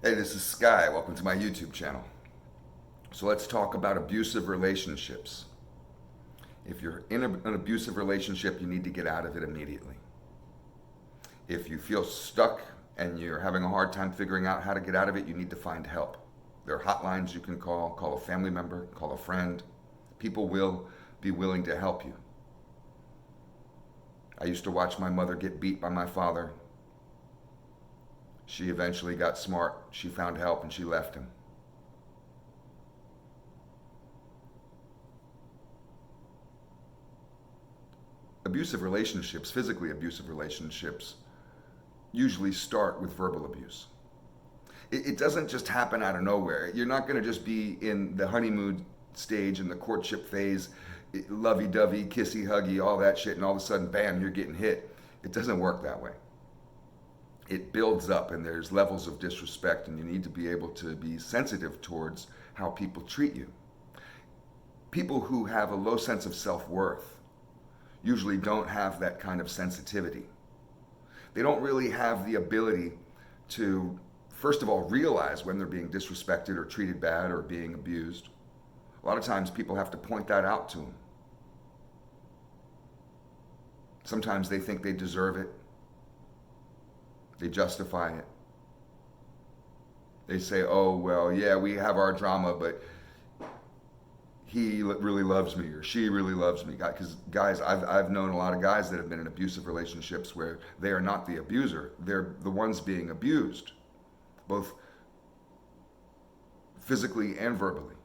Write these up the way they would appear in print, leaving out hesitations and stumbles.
Hey, this is Sky. Welcome to my YouTube channel. So let's talk about abusive relationships. If you're in an abusive relationship, you need to get out of it immediately. If you feel stuck and you're having a hard time figuring out how to get out of it, you need to find help. There are hotlines you can call a family member, call a friend. People will be willing to help you. I used to watch my mother get beat by my father. She eventually got smart. She found help and she left him. Abusive relationships, physically abusive relationships, usually start with verbal abuse. It doesn't just happen out of nowhere. You're not going to just be in the honeymoon stage and the courtship phase, lovey-dovey, kissy-huggy, all that shit, and all of a sudden, bam, you're getting hit. It doesn't work that way. It builds up and there's levels of disrespect, and you need to be able to be sensitive towards how people treat you. People who have a low sense of self-worth usually don't have that kind of sensitivity. They don't really have the ability to, first of all, realize when they're being disrespected or treated bad or being abused. A lot of times people have to point that out to them. Sometimes they think they deserve it. They justify it. They say, oh, well, yeah, we have our drama, but he really loves me or she really loves me. Because guys, I've known a lot of guys that have been in abusive relationships where they are not the abuser. They're the ones being abused, both physically and verbally.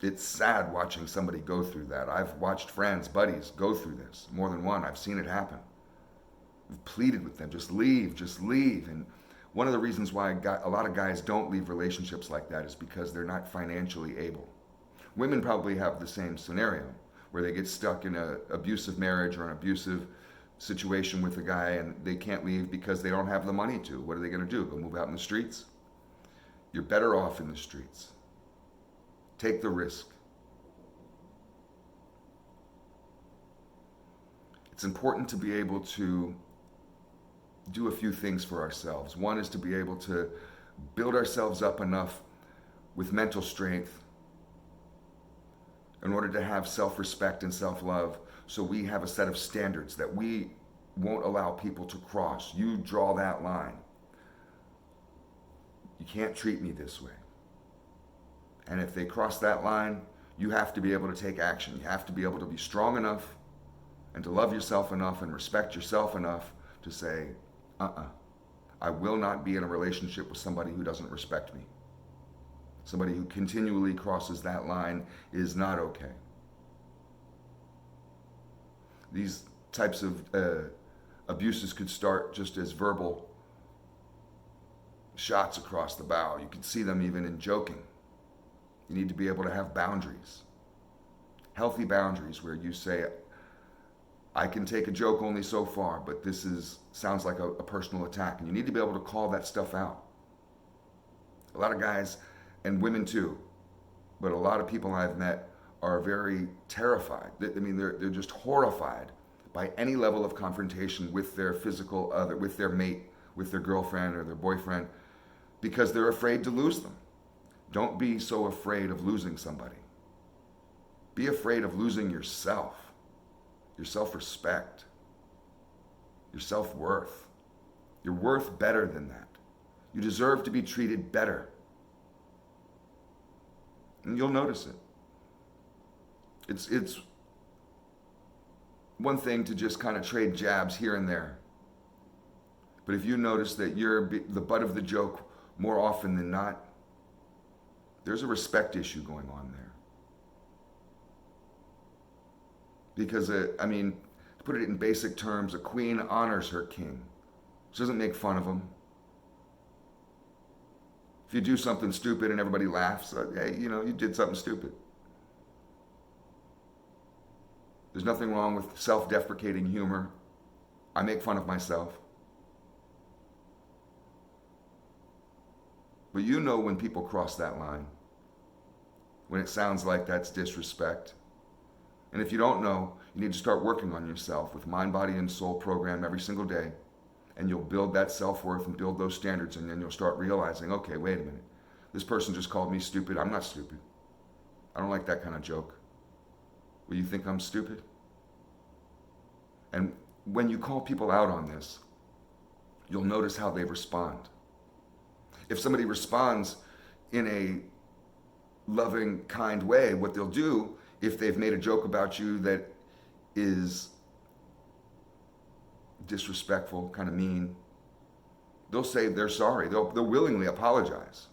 It's sad watching somebody go through that. I've watched friends, buddies go through this, more than one. I've seen it happen. I've pleaded with them, just leave, just leave. And one of the reasons why a lot of guys don't leave relationships like that is because they're not financially able. Women probably have the same scenario where they get stuck in an abusive marriage or an abusive situation with a guy and they can't leave because they don't have the money to. What are they going to do? Go move out in the streets? You're better off in the streets. Take the risk. It's important to be able to do a few things for ourselves. One is to be able to build ourselves up enough with mental strength in order to have self-respect and self-love, so we have a set of standards that we won't allow people to cross. You draw that line. You can't treat me this way. And if they cross that line, you have to be able to take action. You have to be able to be strong enough and to love yourself enough and respect yourself enough to say, I will not be in a relationship with somebody who doesn't respect me. Somebody who continually crosses that line is not okay. These types of abuses could start just as verbal shots across the bow. You could see them even in joking. You need to be able to have boundaries. Healthy boundaries where you say, I can take a joke only so far, but this sounds like a personal attack. And you need to be able to call that stuff out. A lot of guys, and women too, but a lot of people I've met are very terrified. I mean, they're just horrified by any level of confrontation with their physical other, with their mate, with their girlfriend or their boyfriend, because they're afraid to lose them. Don't be so afraid of losing somebody. Be afraid of losing yourself, your self-respect, your self-worth. You're worth better than that. You deserve to be treated better. And you'll notice it. It's one thing to just kind of trade jabs here and there. But if you notice that you're the butt of the joke more often than not, there's a respect issue going on there. Because, I mean, to put it in basic terms, a queen honors her king. She doesn't make fun of him. If you do something stupid and everybody laughs, hey, you did something stupid. There's nothing wrong with self-deprecating humor. I make fun of myself. But you know when people cross that line, when it sounds like that's disrespect. And if you don't know, You need to start working on yourself with mind, body, and soul program every single day. And you'll build that self-worth and build those standards, and then you'll start realizing, okay, wait a minute. This person just called me stupid. I'm not stupid. I don't like that kind of joke. Well, you think I'm stupid? And when you call people out on this, you'll notice how they respond. If somebody responds in a loving, kind way, what they'll do, if they've made a joke about you that is disrespectful, kind of mean, they'll say they're sorry. They'll willingly apologize.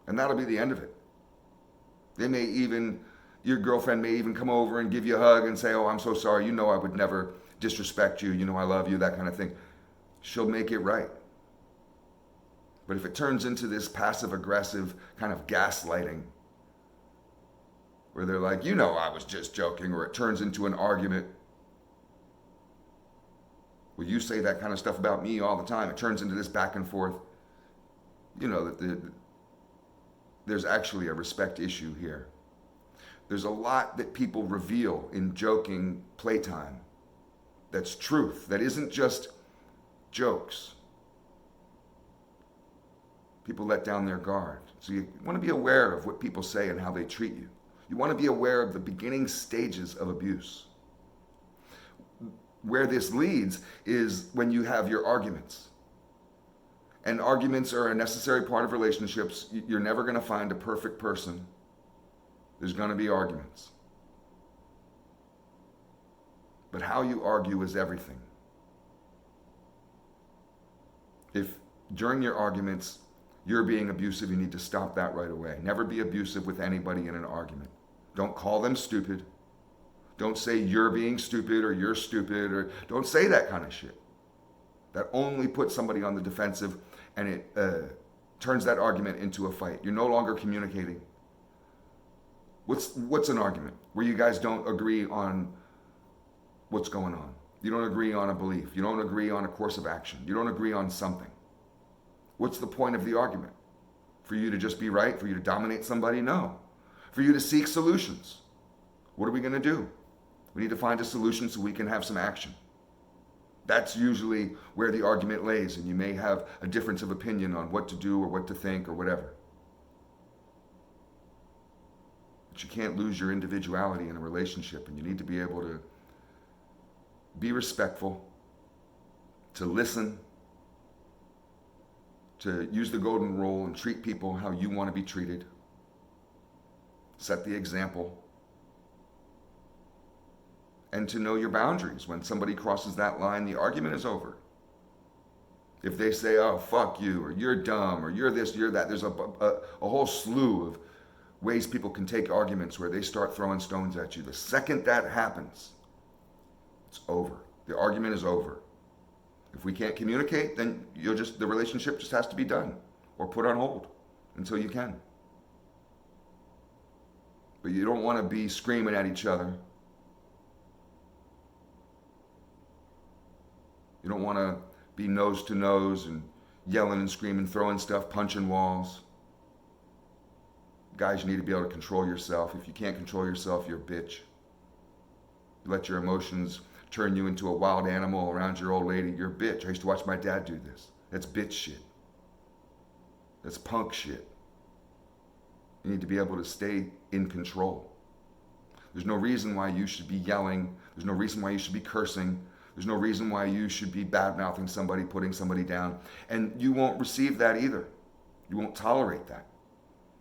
And that'll be the end of it. They may even, your girlfriend may even come over and give you a hug and say, oh, I'm so sorry. You know I would never disrespect you. You know I love you, that kind of thing. She'll make it right. But if it turns into this passive-aggressive kind of gaslighting, where they're like, you know I was just joking, or it turns into an argument. Well, you say that kind of stuff about me all the time. It turns into this back and forth. You know, there's actually a respect issue here. There's a lot that people reveal in joking playtime that's truth, that isn't just jokes. People let down their guard. So you want to be aware of what people say and how they treat you. You want to be aware of the beginning stages of abuse. Where this leads is when you have your arguments. And arguments are a necessary part of relationships. You're never going to find a perfect person. There's going to be arguments. But how you argue is everything. If during your arguments you're being abusive, you need to stop that right away. Never be abusive with anybody in an argument. Don't call them stupid. Don't say you're being stupid or you're stupid, or don't say that kind of shit. That only puts somebody on the defensive, and it turns that argument into a fight. You're no longer communicating. What's an argument? Where you guys don't agree on what's going on. You don't agree on a belief. You don't agree on a course of action. You don't agree on something. What's the point of the argument? For you to just be right? For you to dominate somebody? No. For you to seek solutions. What are we going to do? We need to find a solution so we can have some action. That's usually where the argument lays, and you may have a difference of opinion on what to do or what to think or whatever. But you can't lose your individuality in a relationship, and you need to be able to be respectful, to listen, to use the golden rule and treat people how you want to be treated. Set the example. And to know your boundaries. When somebody crosses that line, the argument is over. If they say, oh, fuck you, or you're dumb, or you're this, you're that, there's a whole slew of ways people can take arguments where they start throwing stones at you. The second that happens, it's over. The argument is over. If we can't communicate, then the relationship just has to be done or put on hold until you can. But you don't want to be screaming at each other. You don't want to be nose to nose and yelling and screaming, throwing stuff, punching walls. Guys, you need to be able to control yourself. If you can't control yourself, you're a bitch. You let your emotions turn you into a wild animal around your old lady, you're a bitch. I used to watch my dad do this. That's bitch shit. That's punk shit. You need to be able to stay in control. There's no reason why you should be yelling. There's no reason why you should be cursing. There's no reason why you should be bad-mouthing somebody, putting somebody down. And you won't receive that either. You won't tolerate that.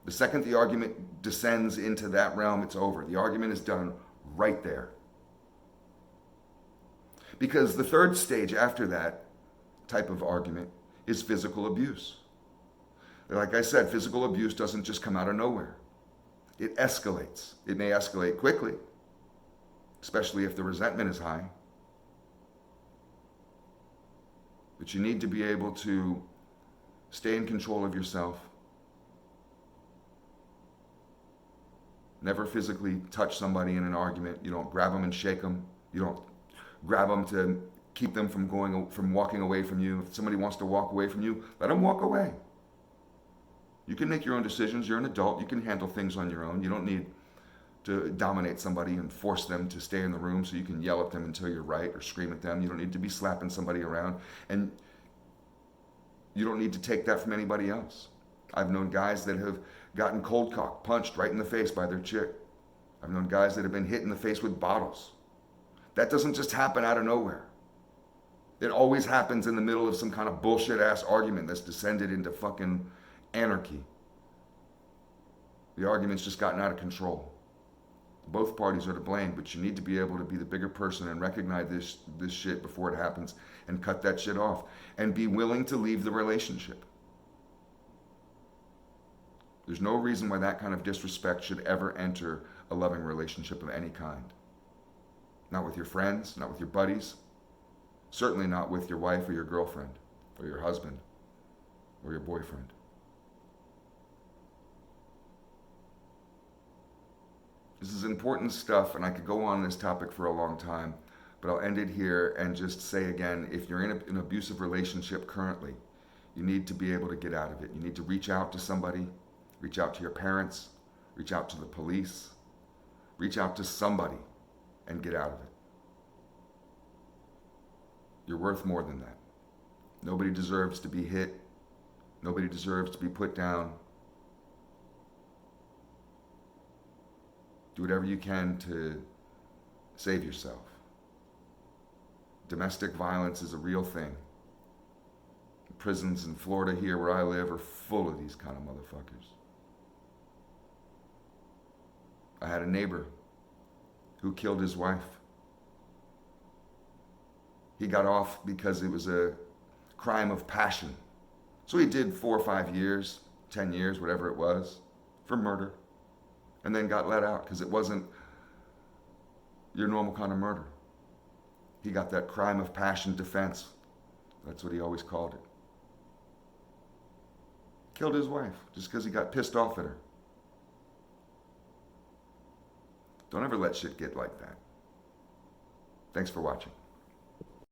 The second the argument descends into that realm, it's over. The argument is done right there. Because the third stage after that type of argument is physical abuse. Like I said, physical abuse doesn't just come out of nowhere. It escalates. It may escalate quickly, especially if the resentment is high. But you need to be able to stay in control of yourself. Never physically touch somebody in an argument. You don't grab them and shake them. You don't grab them to keep them from walking away from you. If somebody wants to walk away from you, let them walk away. You can make your own decisions. You're an adult. You can handle things on your own. You don't need to dominate somebody and force them to stay in the room so you can yell at them until you're right or scream at them. You don't need to be slapping somebody around, and you don't need to take that from anybody else. I've known guys that have gotten cold cocked, punched right in the face by their chick. I've known guys that have been hit in the face with bottles. That doesn't just happen out of nowhere. It always happens in the middle of some kind of bullshit ass argument that's descended into fucking anarchy. The argument's just gotten out of control. Both parties are to blame, but you need to be able to be the bigger person and recognize this shit before it happens and cut that shit off and be willing to leave the relationship. There's no reason why that kind of disrespect should ever enter a loving relationship of any kind. Not with your friends, not with your buddies, certainly not with your wife or your girlfriend or your husband or your boyfriend. This is important stuff, and I could go on this topic for a long time, but I'll end it here and just say again, if you're in an abusive relationship currently, you need to be able to get out of it. You need to reach out to somebody, reach out to your parents, reach out to the police, reach out to somebody and get out of it. You're worth more than that. Nobody deserves to be hit. Nobody deserves to be put down. Do whatever you can to save yourself. Domestic violence is a real thing. The prisons in Florida here where I live are full of these kind of motherfuckers. I had a neighbor who killed his wife. He got off because it was a crime of passion. So he did 4 or 5 years, 10 years, whatever it was, for murder. And then got let out because it wasn't your normal kind of murder. He got that crime of passion defense. That's what he always called it. Killed his wife just because he got pissed off at her. Don't ever let shit get like that. Thanks for watching.